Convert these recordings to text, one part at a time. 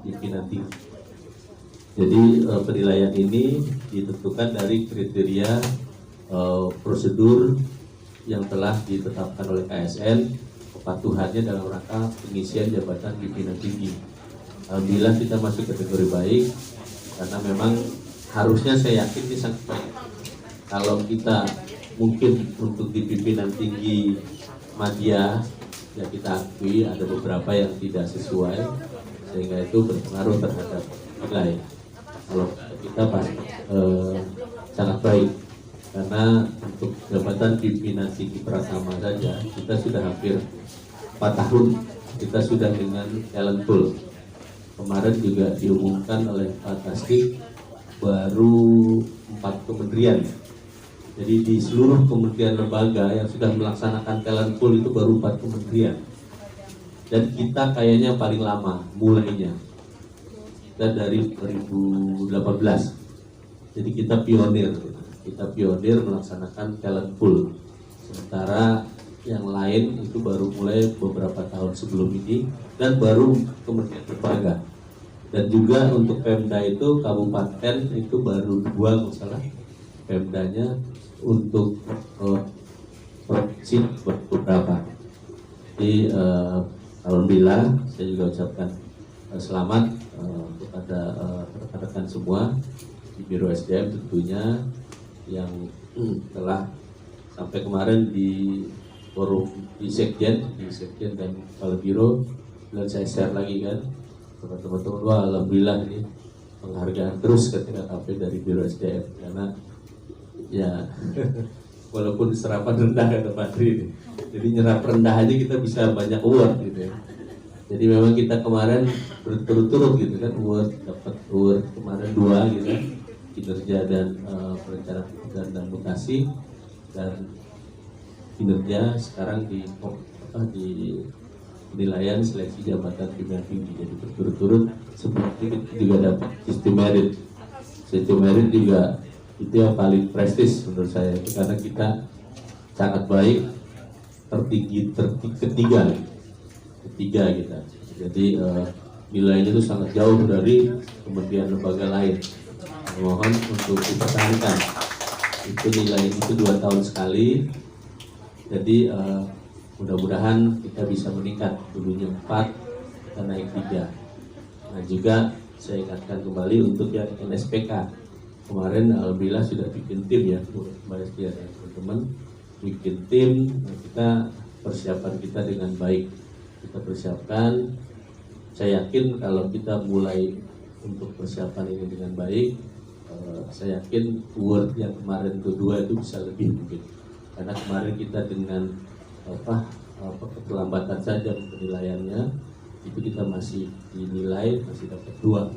pimpinan tinggi. Jadi penilaian ini ditentukan dari kriteria prosedur yang telah ditetapkan oleh KSN, kepatuhannya dalam rangka pengisian jabatan pimpinan tinggi. Alhamdulillah kita masuk kategori baik, karena memang harusnya saya yakin ini sangat baik. Kalau kita mungkin untuk di pimpinan tinggi media, ya kita akui ada beberapa yang tidak sesuai, sehingga itu berpengaruh terhadap nilai. Kalau kita pasti sangat baik, karena untuk jabatan pimpinan tinggi Pratama saja kita sudah hampir 4 tahun kita sudah dengan talent pool. Kemarin juga diumumkan oleh Pak Tasdik baru 4 kementerian. Jadi di seluruh kementerian lembaga yang sudah melaksanakan talent pool itu baru 4 kementerian. Dan kita kayaknya paling lama mulainya. Kita dari 2018. Jadi kita pionir melaksanakan talent pool. Sementara yang lain itu baru mulai beberapa tahun sebelum ini dan baru kementerian lembaga. Dan juga untuk Pemda itu kabupaten itu baru 2 masalah Pemdanya, untuk provinsi beberapa. Jadi alhamdulillah saya juga ucapkan selamat kepada rekan-rekan semua di Biro SDM tentunya yang telah sampai kemarin di forum di Sekjen dan Kepala Biro, dan saya share lagi kan teman-teman, wah alhamdulillah ini penghargaan terus ketika KP dari Biro SDM, karena ya walaupun serapan rendah kata Pak Tri ini, jadi nyerap rendah aja kita bisa banyak award gitu ya. Jadi memang kita kemarin berturut-turut gitu kan, dapat award kemarin 2 gitu kan, kinerja dan perencanaan dan mutasi, dan kinerja sekarang di penilaian seleksi jabatan pimpinan tinggi. Jadi berturut-turut seperti juga dapat sistem merit juga itu yang paling prestis menurut saya, karena kita sangat baik, tertinggi ketiga kita. Jadi nilainya itu sangat jauh dari kementerian lembaga lain. Mohon untuk dipertahankan itu nilai itu 2 tahun sekali. Jadi mudah-mudahan kita bisa meningkat, dulunya 4 dan naik 3. Nah juga saya ingatkan kembali untuk yang NSPK, kemarin alhamdulillah sudah bikin tim ya Mbak Esti dan teman-teman, bikin tim. Nah, kita persiapan kita dengan baik, kita persiapkan. Saya yakin kalau kita mulai untuk persiapan ini dengan baik, saya yakin award yang kemarin kedua itu bisa lebih mungkin, karena kemarin kita dengan keterlambatan saja penilaiannya itu kita masih dinilai masih dapat 2,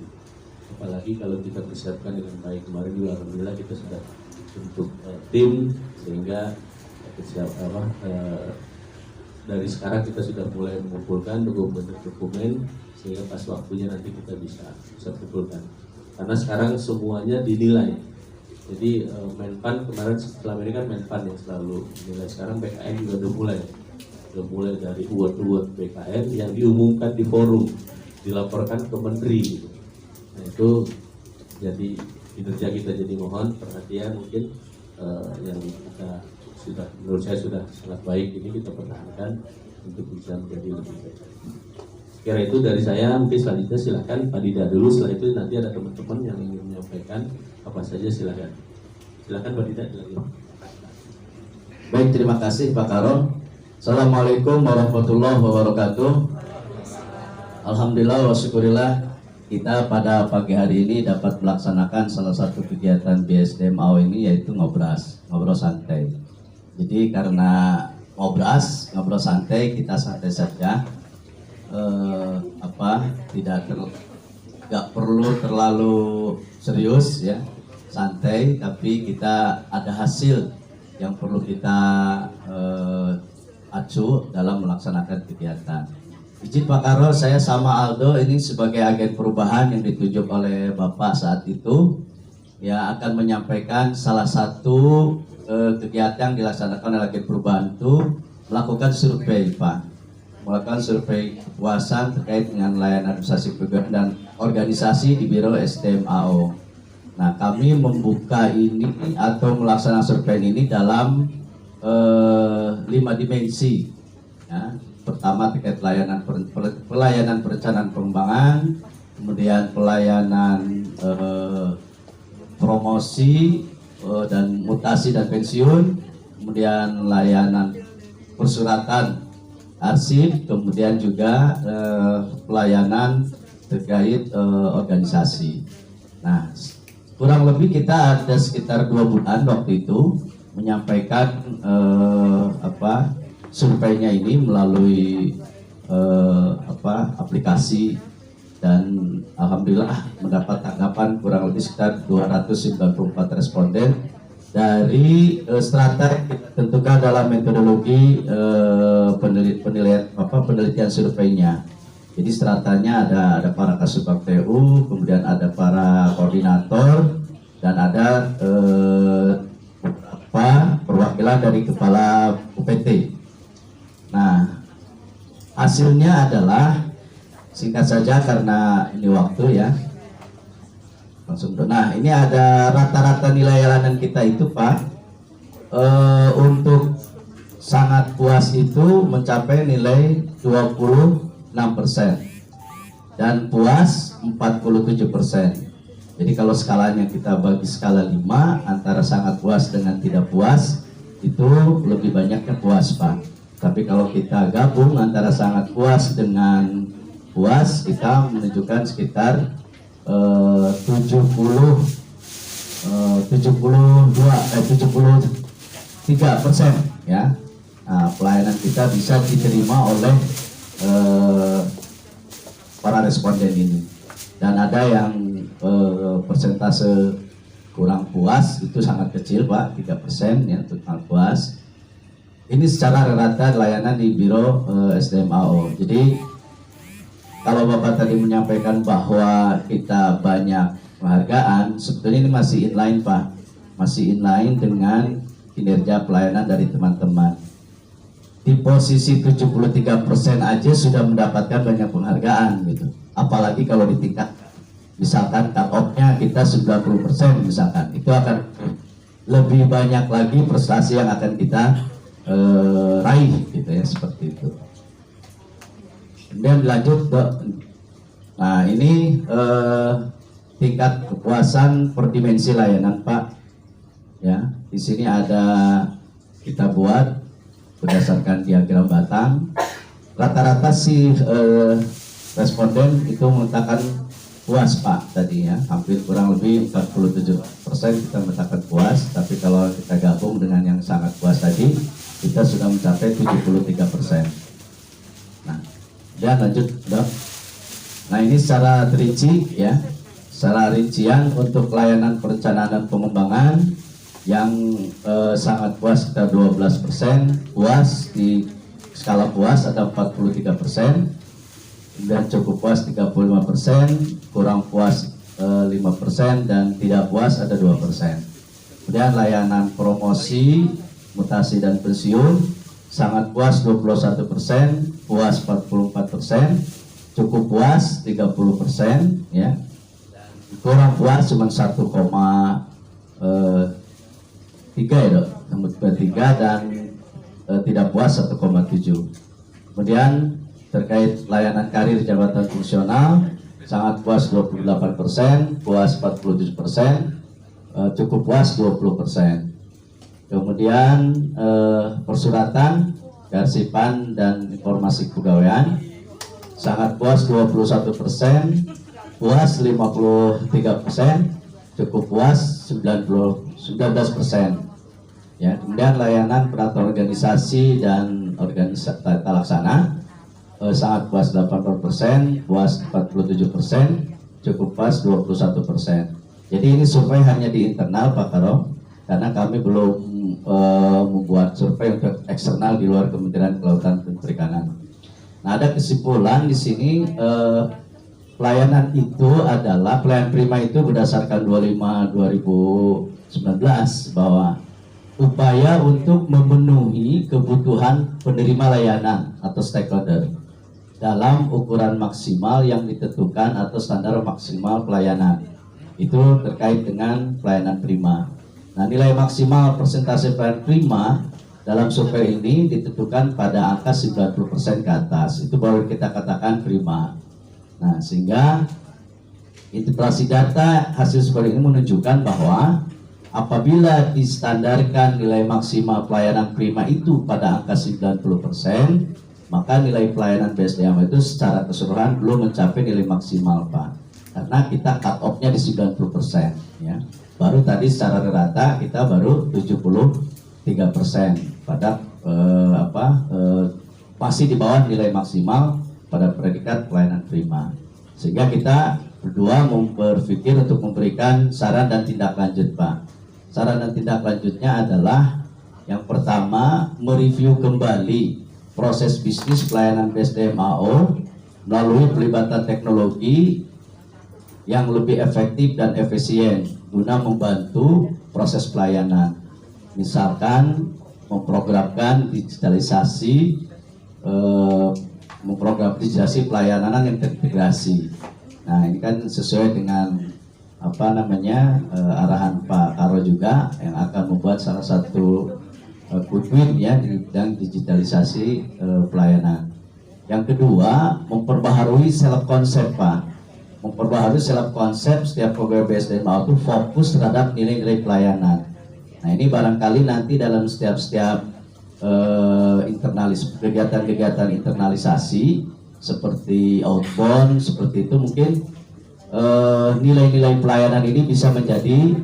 apalagi kalau kita persiapkan dengan baik. Kemarin juga alhamdulillah kita sudah bentuk tim, sehingga dari sekarang kita sudah mulai mengumpulkan dokumen sehingga pas waktunya nanti kita bisa kumpulkan, karena sekarang semuanya dinilai. Jadi Menpan kemarin selama ini kan Menpan yang selalu dinilai, sekarang BKN juga udah mulai dari award BKN yang diumumkan di forum, dilaporkan ke menteri gitu. Nah itu jadi kinerja kita, jadi mohon perhatian mungkin yang kita sudah, menurut saya sudah sangat baik, ini kita pertahankan untuk bisa menjadi lebih baik. Kira itu dari saya, mungkin selanjutnya silakan Pak Dida dulu, setelah itu nanti ada teman-teman yang ingin menyampaikan apa saja, silakan Pak Dida. Baik, terima kasih Pak Karo. Assalamualaikum warahmatullahi wabarakatuh. Alhamdulillah wa syukurillah, kita pada pagi hari ini dapat melaksanakan salah satu kegiatan BSDM AO ini, yaitu ngobrol santai. Jadi karena ngobrol santai, kita santai saja, tidak perlu terlalu serius ya, santai, tapi kita ada hasil yang perlu kita acu dalam melaksanakan kegiatan. Izin Pak Karo, saya sama Aldo ini sebagai agen perubahan yang ditunjuk oleh Bapak saat itu, ya akan menyampaikan salah satu kegiatan yang dilaksanakan oleh agen perubahan itu melakukan survei Pak. melakukan survei kepuasan terkait dengan layanan administrasi pegawai dan organisasi di Biro SDM AO. Nah, kami membuka ini atau melaksanakan survei ini dalam 5 dimensi. Ya. Pertama terkait pelayanan perencanaan pengembangan, kemudian pelayanan promosi dan mutasi dan pensiun, kemudian layanan persuratan arsip, kemudian juga pelayanan terkait organisasi. Nah, kurang lebih kita ada sekitar 2 bulan waktu itu menyampaikan surveinya ini melalui aplikasi, dan alhamdulillah mendapat tanggapan kurang lebih sekitar 294 responden dari strata yang kita tentukan dalam metodologi penelitian surveinya. Jadi stratanya ada para Kasubag TU, kemudian ada para koordinator, dan ada beberapa perwakilan dari kepala UPT. Nah, hasilnya adalah, singkat saja karena ini waktu ya, langsung. Nah, ini ada rata-rata nilai layanan kita itu Pak, untuk sangat puas itu mencapai nilai 26% dan puas 47%. Jadi kalau skalanya kita bagi skala 5, antara sangat puas dengan tidak puas itu lebih banyaknya puas Pak. Tapi kalau kita gabung antara sangat puas dengan puas, kita menunjukkan sekitar 73% ya. Nah, pelayanan kita bisa diterima oleh para responden ini, dan ada yang persentase kurang puas itu sangat kecil Pak, 3% ya untuk puas. Ini secara rata layanan di Biro SDM AO. Jadi kalau Bapak tadi menyampaikan bahwa kita banyak penghargaan, sebetulnya ini masih inline Pak, masih inline dengan kinerja pelayanan dari teman-teman. Di posisi 73% aja sudah mendapatkan banyak penghargaan gitu. Apalagi kalau di tingkat misalkan cut off-nya kita 90% misalkan, itu akan lebih banyak lagi prestasi yang akan kita raih gitu ya, seperti itu. Kemudian dilanjut ke, nah ini tingkat kepuasan per dimensi layanan Pak ya. Di sini ada, kita buat berdasarkan diagram batang. Rata-rata si responden itu mengatakan puas Pak tadi ya, hampir kurang lebih 47% kita mengatakan puas. Tapi kalau kita gabung dengan yang sangat puas tadi, kita sudah mencapai 73%. Nah, dan lanjut Dok. Nah, ini secara rinci ya, secara rincian untuk layanan perencanaan dan pengembangan yang sangat puas kita 12%, puas di skala puas ada 43%, dan cukup puas 35%, kurang puas 5%, dan tidak puas ada 2%. Kemudian layanan promosi, mutasi dan pensiun sangat puas 21%, puas 44%, cukup puas 30% ya. Kurang puas cuma 1,3 ya Dok, 3, dan tidak puas 1,7. Kemudian terkait layanan karir jabatan fungsional sangat puas 28%, puas 47%, cukup puas 20%. Kemudian persuratan, kearsipan dan informasi kepegawaian sangat puas 21%, puas 53%, cukup puas 19%. Ya, kemudian layanan peraturan organisasi dan organisasi tata laksana sangat puas 80%, puas 47%, cukup puas 21%. Jadi ini survei hanya di internal Pak Karo, karena kami belum membuat survei untuk eksternal di luar Kementerian Kelautan dan Perikanan. Nah, ada kesimpulan di sini, pelayanan itu adalah pelayanan prima itu berdasarkan 25/2019 bahwa upaya untuk memenuhi kebutuhan penerima layanan atau stakeholder dalam ukuran maksimal yang ditentukan atau standar maksimal pelayanan. Itu terkait dengan pelayanan prima. Nah, nilai maksimal persentase pelayanan prima dalam survei ini ditentukan pada angka 90% ke atas. Itu baru kita katakan prima. Nah, sehingga integrasi data hasil survei ini menunjukkan bahwa apabila distandarkan nilai maksimal pelayanan prima itu pada angka 90%, maka nilai pelayanan BSDM itu secara keseluruhan belum mencapai nilai maksimal, Pak. Karena kita cut off-nya di 90%, ya. Baru tadi secara rata kita baru 73% pada masih di bawah nilai maksimal pada predikat pelayanan prima. Sehingga kita berdua berpikir untuk memberikan saran dan tindak lanjut, Pak. Saran dan tindak lanjutnya adalah yang pertama, mereview kembali proses bisnis pelayanan BSDM AO melalui pelibatan teknologi yang lebih efektif dan efisien guna membantu proses pelayanan. Misalkan memprogramkan digitalisasi pelayanan yang terintegrasi. Nah, ini kan sesuai dengan arahan Pak Karo juga yang akan membuat salah satu quick-win ya di bidang digitalisasi pelayanan. Yang kedua, memperbaharui self konsep, Pak. Memperbaharui self konsep setiap pegawai BSDM itu fokus terhadap nilai-nilai pelayanan. Nah, ini barangkali nanti dalam setiap kegiatan-kegiatan internalisasi seperti outbound seperti itu mungkin nilai-nilai pelayanan ini bisa menjadi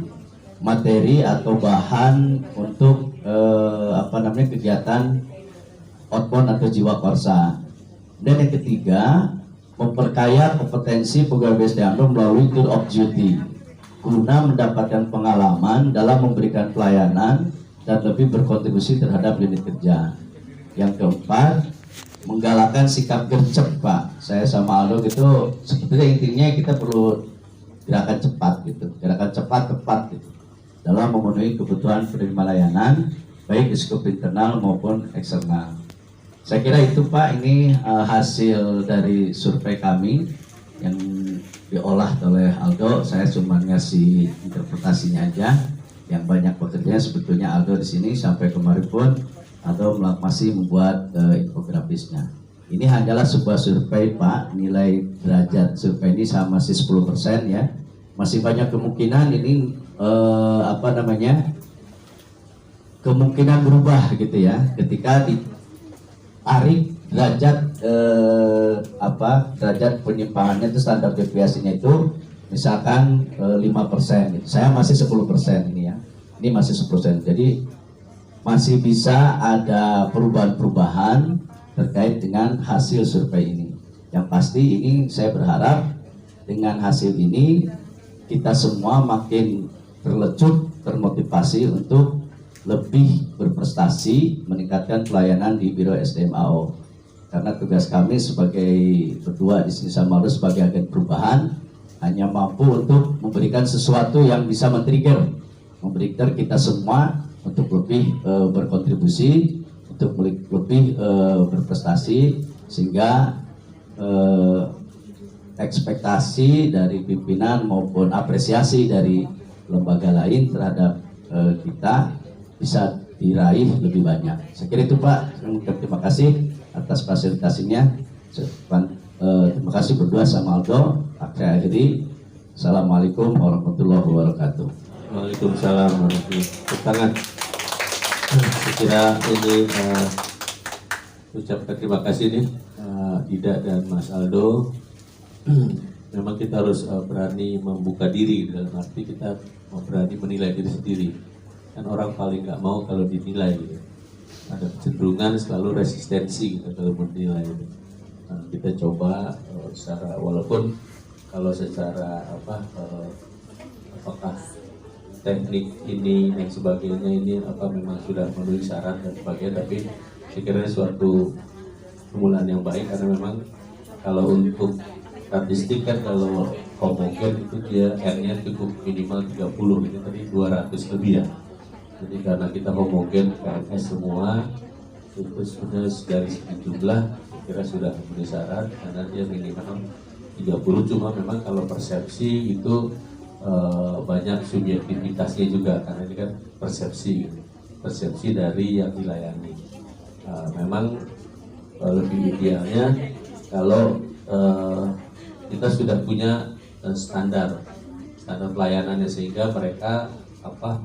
materi atau bahan untuk kegiatan outbound atau jiwa korsa. Dan yang ketiga, memperkaya kompetensi pegawai BSDM melalui tour of duty guna mendapatkan pengalaman dalam memberikan pelayanan dan lebih berkontribusi terhadap unit kerja. Yang keempat, menggalakkan sikap gercep, Pak. Saya sama Aldo gitu, sebetulnya intinya kita perlu gerakan cepat gitu, gerakan cepat tepat gitu dalam memenuhi kebutuhan penerima layanan baik di skup internal maupun eksternal. Saya kira itu, Pak, ini hasil dari survei kami yang diolah oleh Aldo. Saya cuma ngasih interpretasinya aja. Yang banyak bekerja sebetulnya Aldo di sini, sampai kemarin pun Aldo masih membuat infografisnya. Ini hanyalah sebuah survei, Pak. Nilai derajat survei ini masih 10% ya. Masih banyak kemungkinan ini kemungkinan berubah gitu ya ketika ditarik derajat derajat penyimpangannya itu standar deviasinya itu misalkan 5%. Saya masih 10% ini ya. Ini masih 10%. Jadi masih bisa ada perubahan-perubahan terkait dengan hasil survei ini. Yang pasti ini saya berharap dengan hasil ini kita semua makin terlecut, termotivasi untuk lebih berprestasi meningkatkan pelayanan di Biro SDM AO. Karena tugas kami sebagai berdua di sini sama Aldo sebagai agen perubahan hanya mampu untuk memberikan sesuatu yang bisa men-trigger kita semua untuk lebih berkontribusi, untuk lebih berprestasi, sehingga ekspektasi dari pimpinan maupun apresiasi dari lembaga lain terhadap kita bisa diraih lebih banyak. Saya kira itu, Pak. Terima kasih atas fasilitasinya. Terima kasih berdua sama Aldo. Saya akhiri. Assalamualaikum warahmatullahi wabarakatuh. Waalaikumsalam warahmatullahi wabarakatuh. Saya kira ini ucapkan terima kasih nih Ida dan Mas Aldo. Memang kita harus berani membuka diri, dalam arti kita berani menilai diri sendiri. Kan orang paling nggak mau kalau dinilai gitu. Ada kecenderungan selalu resistensi gitu kalau menilai gitu. Nah, kita coba secara, walaupun kalau secara apakah teknik ini dan sebagainya ini memang sudah memenuhi syarat dan sebagainya, tapi saya kira suatu permulaan yang baik karena memang kalau untuk statistik kan kalau homogen itu dia R-nya cukup minimal 30, ini tadi 200 lebih ya. Jadi karena kita homogen PNS semua, itu sebenarnya dari segi jumlah kira sudah memenuhi syarat karena dia minimal 30. Cuma memang kalau persepsi itu banyak subjektivitasnya juga karena ini kan persepsi dari yang dilayani. Memang lebih idealnya kalau kita sudah punya standar pelayanannya sehingga mereka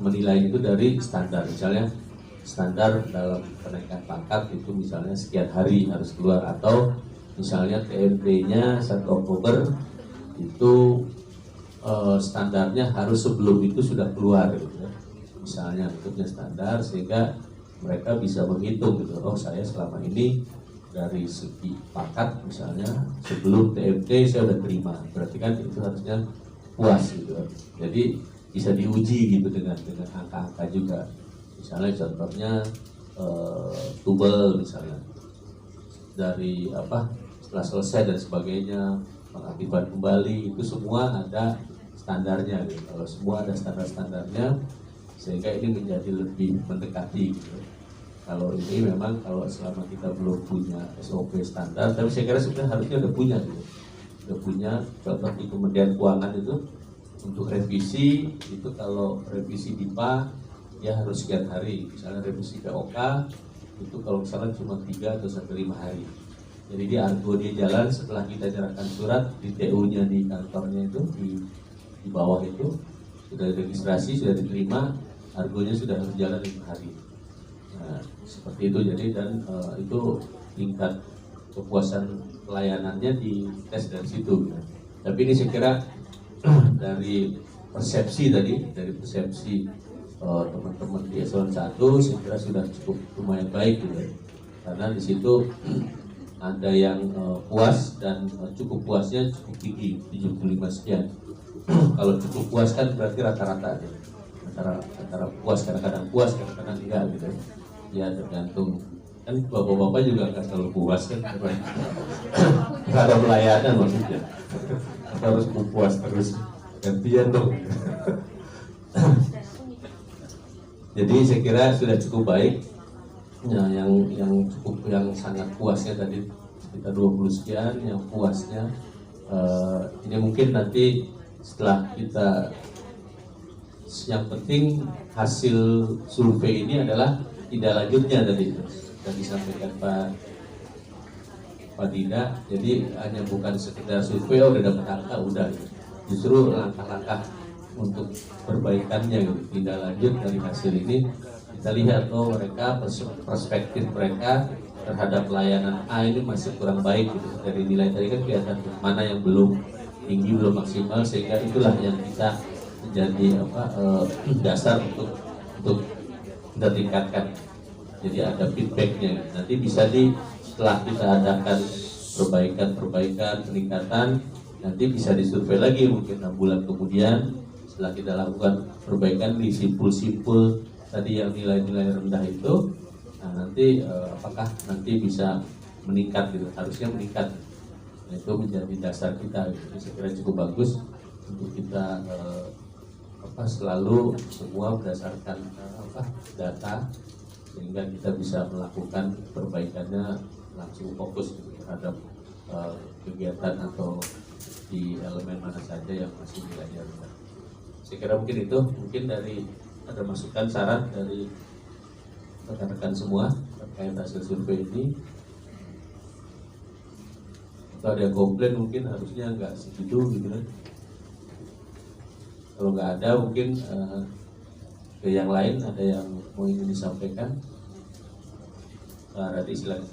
menilai itu dari standar. Misalnya standar dalam kenaikan pangkat itu misalnya sekian hari harus keluar, atau misalnya TMP-nya 1 Oktober itu standarnya harus sebelum itu sudah keluar gitu ya. Misalnya itu punya standar sehingga mereka bisa menghitung gitu, oh saya selama ini dari segi pangkat misalnya sebelum TMT saya udah terima, berarti kan itu harusnya puas gitu. Jadi bisa diuji gitu dengan angka-angka juga. Misalnya contohnya tubel misalnya dari setelah selesai dan sebagainya mengaktifkan kembali, itu semua ada standarnya gitu. Kalau semua ada standarnya sehingga ini menjadi lebih mendekati gitu. Kalau ini memang kalau selama kita belum punya SOP standar, tapi saya kira sebenarnya harusnya udah punya gitu. Udah punya, contoh di Kementerian Keuangan itu untuk revisi itu, kalau revisi DIPA ya harus sekian hari. Misalnya revisi POK itu kalau misalnya cuma 3 atau sampai 5 hari. Jadi dia argo dia jalan setelah kita nyerahkan surat di TU-nya di kantornya itu di bawah itu sudah registrasi, sudah diterima, argonya sudah harus jalan 5 hari. Nah, seperti itu. Jadi dan itu tingkat kepuasan pelayanannya di tes dari situ. Ya. Tapi ini saya kira dari persepsi dari persepsi teman-teman di eselon 1 saya kira sudah cukup lumayan baik gitu. Karena di situ ada yang puas dan cukup puasnya cukup tinggi 75 sekian. Kalau cukup puas kan berarti rata-rata aja. Antara puas, kadang-kadang puas, kadang-kadang enggak gitu. Ya tergantung, kan bapak-bapak juga nggak selalu puas kan, nggak ada pelayanan maksudnya. Harus puas terus, gantian dong. Jadi saya kira sudah cukup baik. Ya, yang sangat puasnya tadi sekitar 20 sekian, yang puasnya ini mungkin nanti setelah kita, yang penting hasil survei ini adalah tidak lanjutnya tadi sudah disampaikan Pak Dina. Jadi hanya bukan sekedar survei udah dapat angka udah, justru langkah-langkah untuk perbaikannya gitu. Tidak lanjut dari hasil ini kita lihat mereka perspektif mereka terhadap pelayanan A ini masih kurang baik gitu. Dari nilai tadi kan kelihatan mana yang belum tinggi, belum maksimal, sehingga itulah yang kita menjadi dasar untuk kita tingkatkan. Jadi ada feedbacknya. Nanti bisa setelah kita adakan perbaikan peningkatan, nanti bisa disurvei lagi mungkin 6 bulan kemudian setelah kita lakukan perbaikan di simpul-simpul tadi yang nilai-nilai rendah itu. Nah nanti apakah nanti bisa meningkat gitu, harusnya meningkat. Nah, itu menjadi dasar kita gitu. Saya kira cukup bagus untuk kita selalu semua berdasarkan data, sehingga kita bisa melakukan perbaikannya langsung fokus terhadap kegiatan atau di elemen mana saja yang masih nilainya rendah. Saya kira mungkin itu, mungkin dari ada masukan saran dari rekan-rekan semua terkait hasil survei ini. Atau ada yang komplain mungkin harusnya nggak segitu gitu kan. Kalau nggak ada mungkin ke yang lain ada yang mau ingin disampaikan. Radi silakan.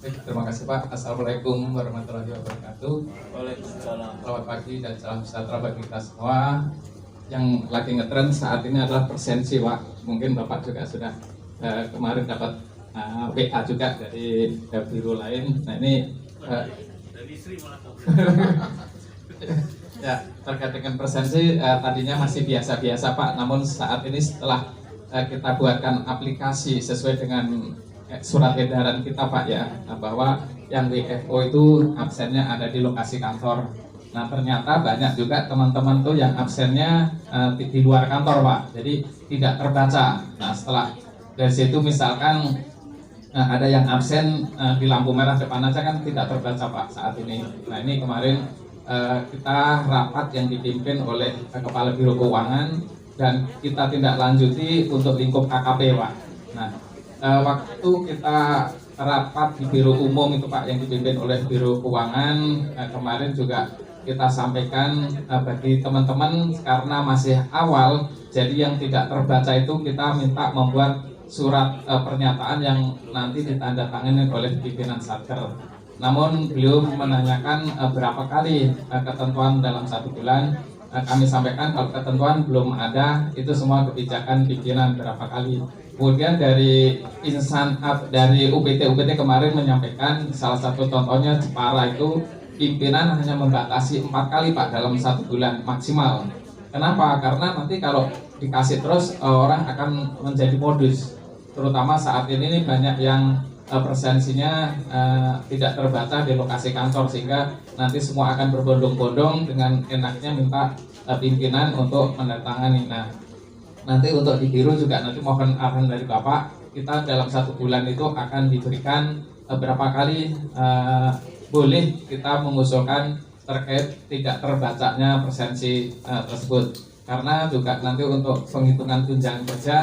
Terima kasih Pak. Assalamualaikum warahmatullahi wabarakatuh. Waalaikumsalam. Selamat pagi dan salam sejahtera bagi kita semua. Yang lagi ngetren saat ini adalah persensi Pak. Mungkin Bapak juga sudah kemarin dapat WA juga dari biru lain. Nah ini dari istri malah ya, terkait dengan persensi tadinya masih biasa-biasa Pak. Namun saat ini setelah kita buatkan aplikasi sesuai dengan surat edaran kita Pak ya, bahwa yang WFO itu absennya ada di lokasi kantor Nah ternyata banyak juga teman-teman tuh yang absennya di luar kantor Pak, jadi tidak terbaca. Nah setelah dari situ misalkan ada yang absen di lampu merah depan aja kan tidak terbaca Pak saat ini. Nah ini kemarin kita rapat yang dipimpin oleh Kepala Biro Keuangan dan kita tindak lanjuti untuk lingkup KKP Pak. Nah waktu kita rapat di Biro Umum itu Pak yang dipimpin oleh Biro Keuangan kemarin juga kita sampaikan bagi teman-teman karena masih awal, jadi yang tidak terbaca itu kita minta membuat surat pernyataan yang nanti ditandatangani oleh pimpinan Satker. Namun beliau menanyakan berapa kali ketentuan dalam 1 bulan. Kami sampaikan kalau ketentuan belum ada, itu semua kebijakan pimpinan berapa kali. Kemudian dari insan dari UPT kemarin menyampaikan salah satu contohnya Jepara itu pimpinan hanya membatasi 4 kali Pak dalam 1 bulan maksimal. Kenapa? Karena nanti kalau dikasih terus orang akan menjadi modus. Terutama saat ini banyak yang presensinya tidak terbaca di lokasi kantor sehingga nanti semua akan berbondong-bondong dengan enaknya minta pimpinan untuk menandatangani. Nah, nanti untuk di biro juga nanti mohon arahan dari Bapak, kita dalam 1 bulan itu akan diberikan berapa kali boleh kita mengusulkan terkait tidak terbacanya presensi tersebut, karena juga nanti untuk penghitungan tunjangan kerja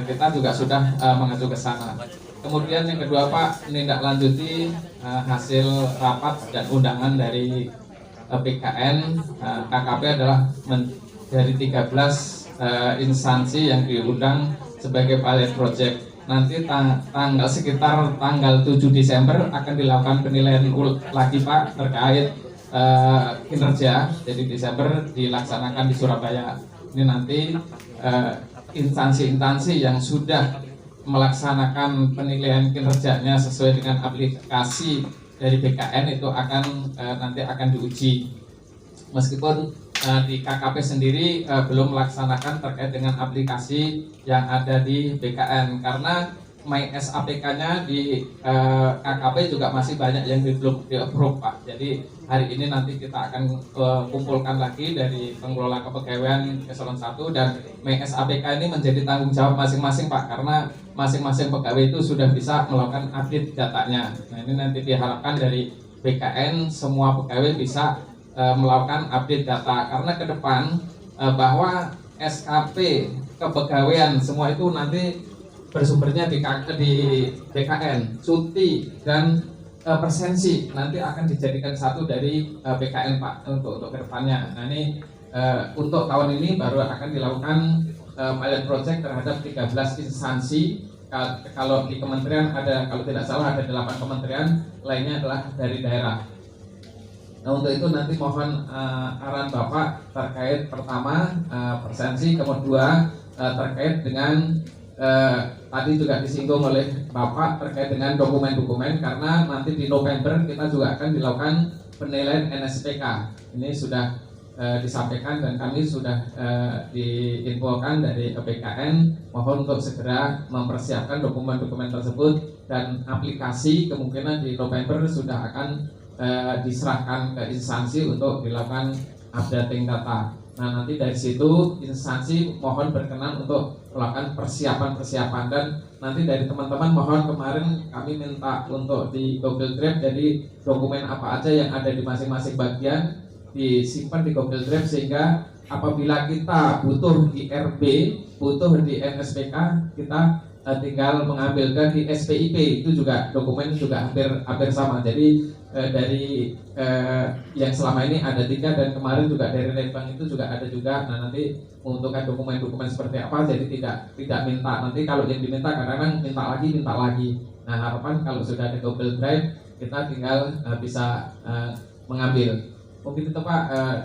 kita juga sudah mengacu ke sana. Kemudian yang kedua Pak, menindaklanjuti hasil rapat dan undangan dari PKN KKP adalah dari 13 instansi yang diundang sebagai pilot project. Nanti sekitar tanggal 7 Desember akan dilakukan penilaian lagi Pak terkait kinerja. Jadi Desember dilaksanakan di Surabaya. Ini nanti instansi-instansi yang sudah melaksanakan penilaian kinerjanya sesuai dengan aplikasi dari BKN itu akan nanti akan diuji. Meskipun di KKP sendiri belum melaksanakan terkait dengan aplikasi yang ada di BKN karena MySAPK-nya di KKP juga masih banyak yang belum di-approve Pak. Jadi hari ini nanti kita akan kumpulkan lagi dari pengelola kepegawaian eselon 1 dan MySAPK ini menjadi tanggung jawab masing-masing Pak, karena masing-masing pegawai itu sudah bisa melakukan update datanya. Nah ini nanti diharapkan dari BKN semua pegawai bisa melakukan update data, karena ke depan bahwa SKP kepegawaian semua itu nanti bersumbernya di BKN, cuti dan presensi nanti akan dijadikan satu dari BKN Pak untuk kedepannya. Nah ini untuk tahun ini baru akan dilakukan pilot project terhadap 13 instansi. Kalau di kementerian ada, kalau tidak salah ada 8 kementerian, lainnya adalah dari daerah. Nah untuk itu nanti mohon arahan Bapak terkait pertama presensi, kedua terkait dengan tadi juga disinggung oleh Bapak terkait dengan dokumen-dokumen, karena nanti di November kita juga akan dilakukan penilaian NSPK. Ini sudah disampaikan dan kami sudah diinfokan dari BKN, mohon untuk segera mempersiapkan dokumen-dokumen tersebut dan aplikasi kemungkinan di November sudah akan diserahkan ke instansi untuk dilakukan updating data. Nah nanti dari situ instansi mohon berkenan untuk melakukan persiapan-persiapan, dan nanti dari teman-teman mohon, kemarin kami minta untuk di Google Drive, jadi dokumen apa aja yang ada di masing-masing bagian disimpan di Google Drive sehingga apabila kita butuh di RB, butuh di NSPK, kita tinggal mengambilkan di SPIP, itu juga dokumen juga hampir sama. Jadi dari yang selama ini ada 3 dan kemarin juga dari Redbank itu juga ada juga. Nah nanti menguntungkan dokumen-dokumen seperti apa, jadi tidak minta, nanti kalau yang diminta kadang-kadang minta lagi. Nah harapan kalau sudah ada Google Drive kita tinggal bisa mengambil. Mungkin itu Pak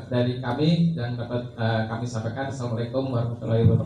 dari kami yang dapat kami sampaikan. Assalamualaikum warahmatullahi wabarakatuh.